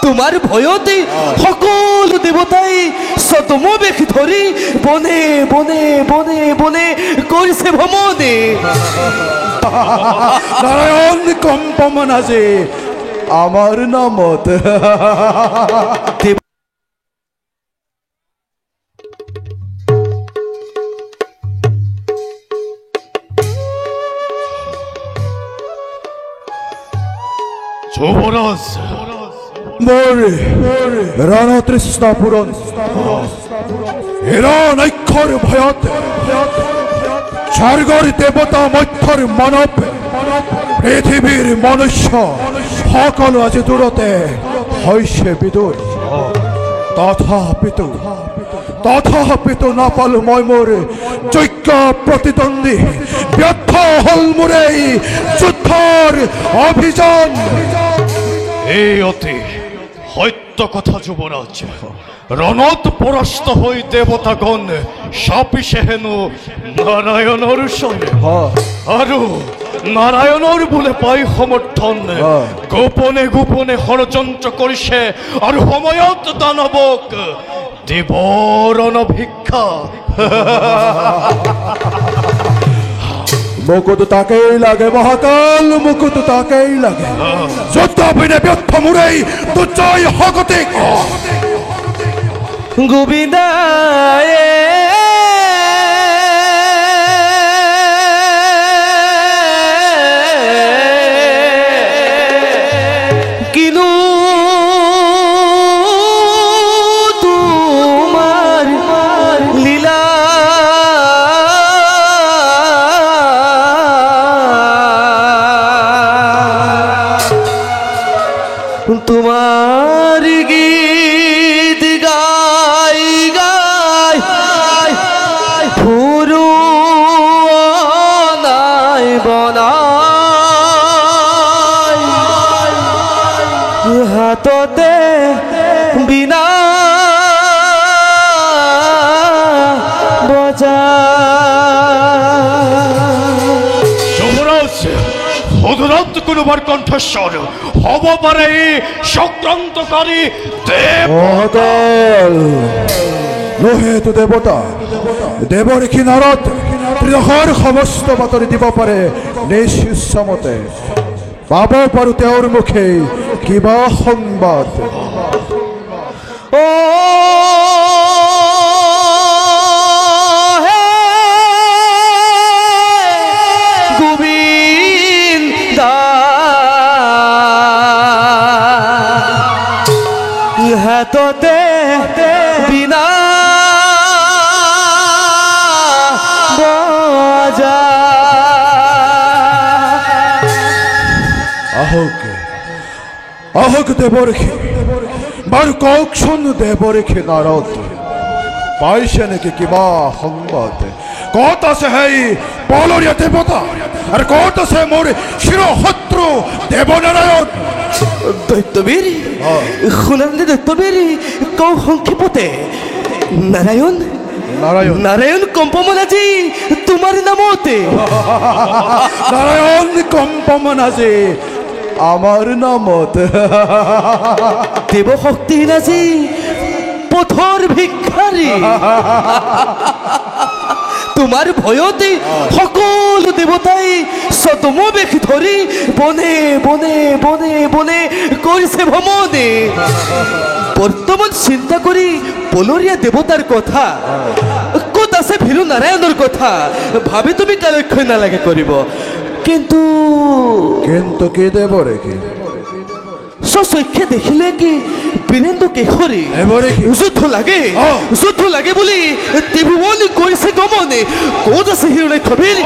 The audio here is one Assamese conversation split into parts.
তোমাৰ ভয়তে সকলো দেৱতাই ছদ্মবেশ ধৰি বনে বনে বনে বনে কৰিছে ভ্ৰমণে। নারায়ণ কম্পমান আছে আমার নামত। যুবরাজ মোরে রণতৃষ্ণা পূরণ হিরণ ঐক্যর ভয়ত স্বর্গর দেবতা মধ্যর মানব পৃথিবীর মনুষ্য সকল আছে দূরতে হইছে বিদুর তথাপিত নাপাল মই মোর যোগ্য প্রতিদ্বন্দ্বী ব্যর্থ হল মোরে এই যুদ্ধর অভিযান। এই অতি সত্য কথা যুবরাজ। রণত পরাস্ত হই দেবতাগণ সাপিসে হেনু নাৰায়ণৰ সঙ্গে আৰু নাৰায়ণৰ বোলে পাই সমৰ্থন গোপনে গোপনে ষড়যন্ত্ৰ কৰিছে আৰু সময়ত দানৱক দিব ৰণ ভিক্ষা। মুকুট তাকেই লাগে মহাকাল, মুকুট তাকেই লাগে। যুদ্ধ বিনে ব্যর্থ মুরেই তো জয় হগতিক। গোবিন্দায় কিনু তোমার লীলা তোমার গীত গাই গাই ফুরু নাই বনাই হাততে বিনা বজা। যুবরাজ হদরাত কোনোবার কণ্ঠস্বর হব পারে সংক্রান্তকারী দেব। মহাকাল নহে তো দেবতা দেবরেখি নারদ ত্ৰিদশৰ সমস্ত বাতৰি দিব পাৰে নিজ ইচ্ছামতে। পাব পাৰো তেওঁৰ মুখে কিবা সংবাদ। ও হে গোবিন্দা হাততে বিনা বজা। আহক দেবরেখি বাৰু কওকচোন দেবৰেখি নাৰদ পাইছে নেকি কিবা সংবাদ? ক'ত আছে সেই বলৰীয়া দেৱতা আৰু ক'ত আছে মোৰ চিৰশত্ৰু দেৱনাৰায়ণ? দৈত্যবীৰ শুনানি দৈত্যবীৰ কৌ সংক্ষেপতে নাৰায়ণ নাৰায়ণ নাৰায়ণ কম্পমান আজি তোমাৰ নামতে। নাৰায়ণ কম্পমান আছে আমাৰ নামত। দেৱ শক্তিহীন আজি পথৰ ভিক্ষাৰী। তোমাৰ ভয়তে সকলো দেৱতাই ছদ্মবেশ ধৰি বনে বনে বনে বনে কৰিছে ভ্ৰমণে। বৰ্তমান চিন্তা কৰি বনৰীয়া দেৱতাৰ কথা ক'ত আছে ভীৰু নাৰায়ণৰ কথা ভাবি তুমি কালক্ষণ নালাগে কৰিব। কিন্তু কিন্তু কি দেবৰেখি স্বচক্ষে দেখিলে কি বীৰেন্দ্ৰ কেশৰী দেবৰেখি যুদ্ধ লাগে বুলি ত্ৰিভুৱন কৰিছে গমনে। ক'ত আছে হিৰণ্যক্ষবীৰ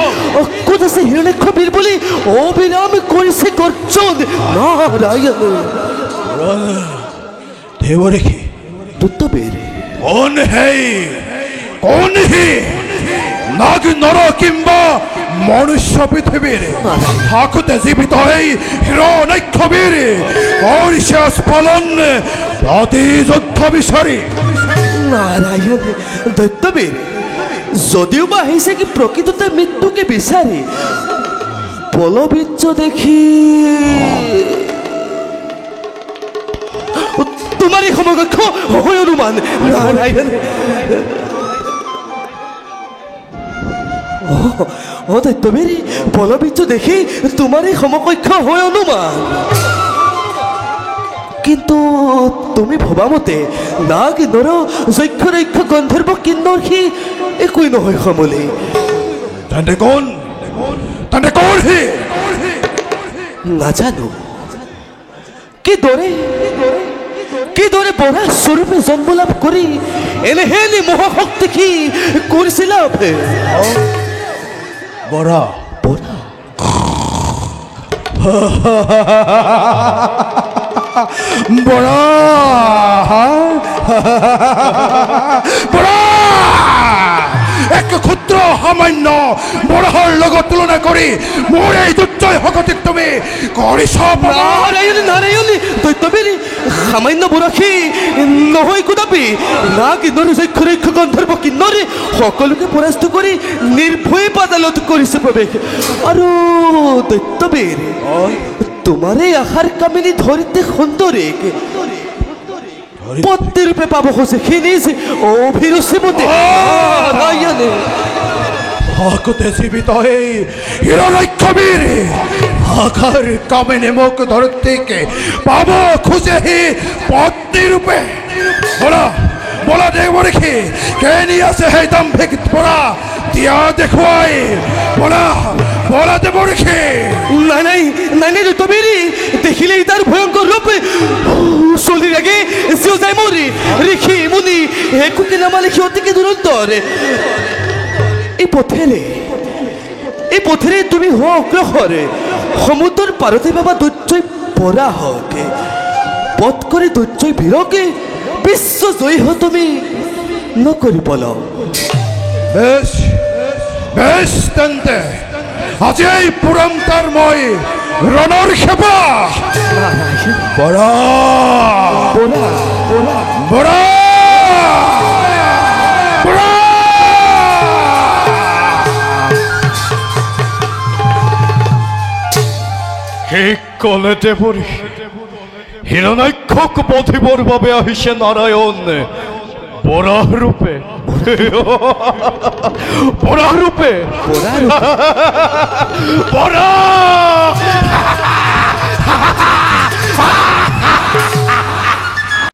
ক'ত আছে হিৰণ্যক্ষবীৰ বুলি অবিৰাম কৰিছে গৰ্জন নাৰায়ণ। দেবৰেখি দৈত্যবীৰ কোন হি নাগ নৰ কিংবা মনুষ্য পৃথিবীৰ থাকুতে জীবিত হই হিৰণ্যক্ষবীৰ কৰিছে স্ফলন প্ৰতিযুদ্ধ বিচাৰি। নাৰায়ণ দৈত্যবীৰ যদিও বা আহিছে কি প্ৰকৃততে মৃত্যুকে বিচাৰি বলবীৰ্য দেখি তোমারই সমকক্ষ হয় হনুমান নারায়ণ। ও দৈত্যবীর বলবিচ্ছু দেখি তোমারই সমকক্ষ হয় হনুমান, কিন্তু তুমি ভবা মতে না কিন্নর যক্ষ ৰক্ষ গন্ধৰ্ব কিন্নৰ সি একোই নহয় সমলে। তেন্তে কোন হে? নাজানো কিদৰে বৰা স্বৰূপে জন্ম লাভ কৰি এনেহেনি মহাশক্তি কি কৰিছিল বৰা বৰা বৰা বৰা এক ক্ষুদ্ৰ সামান্য বৰাহৰ লগত তুলনা কৰি মোৰ এই দুৰ্জয় শকতিক তুমি কৰিছ নাৰায়ণ নাৰায়ণ দৈত্যবীৰ সামান্য বৰাশী নহয় কোদাপি না কিন্নৰ যক্ষ ৰক্ষ গন্ধৰ্ব কিন্নৰে সকলোকে পৰাস্ত কৰি নিৰ্ভয়ে পাতালত কৰিছে প্ৰৱেশ। আৰু দৈত্যবীৰ তোমাৰে আশাৰ কামিনী ধৰিতে সুন্দৰে পত্নী ৰূপে পাব খোজে সি নিজ অভিৰুচি মতে নাৰায়ণে হকতে জীবিত এই হিরণ্যক্ষবীর আকার কামিনী মুখ ধরতে পাব খুঁজে হি পত্নী রূপে। বলা বলা দেখবো রেখে কে নিয়ে আসে হে দাম্ভিক বলা দিয়া দেখুয়াই বলা বলা দেব রেখে। নাই নাই নাই নাই দৈত্যবীর দেখিলেই তার ভয়ঙ্কর রূপে চলির আগে সিও যায় মরি ঋষি মুনি একোকে নামালে সিহঁতিকে দুৰন্তৰ। এই পথেৰে তুমি হোৱা অগ্ৰসৰে সমুদ্ৰৰ পাৰতে পাবা দৈত্যই পৰা হওক পথ কৰি দৈত্যই ভিৰকে বিশ্ব জয়ী হ তুমি নকৰি পল। বেশ বেশ তেন্তে আজি এই পুৰন্তাৰ মই ৰণৰ সেৱা বৰা বৰা বৰা সেই কলে দেৱৰী হিৰণ্যাক্ষক বধিবৰ বাবে আহিছে নাৰায়ণ বৰাহ ৰূপে বৰাহ ৰূপে বৰা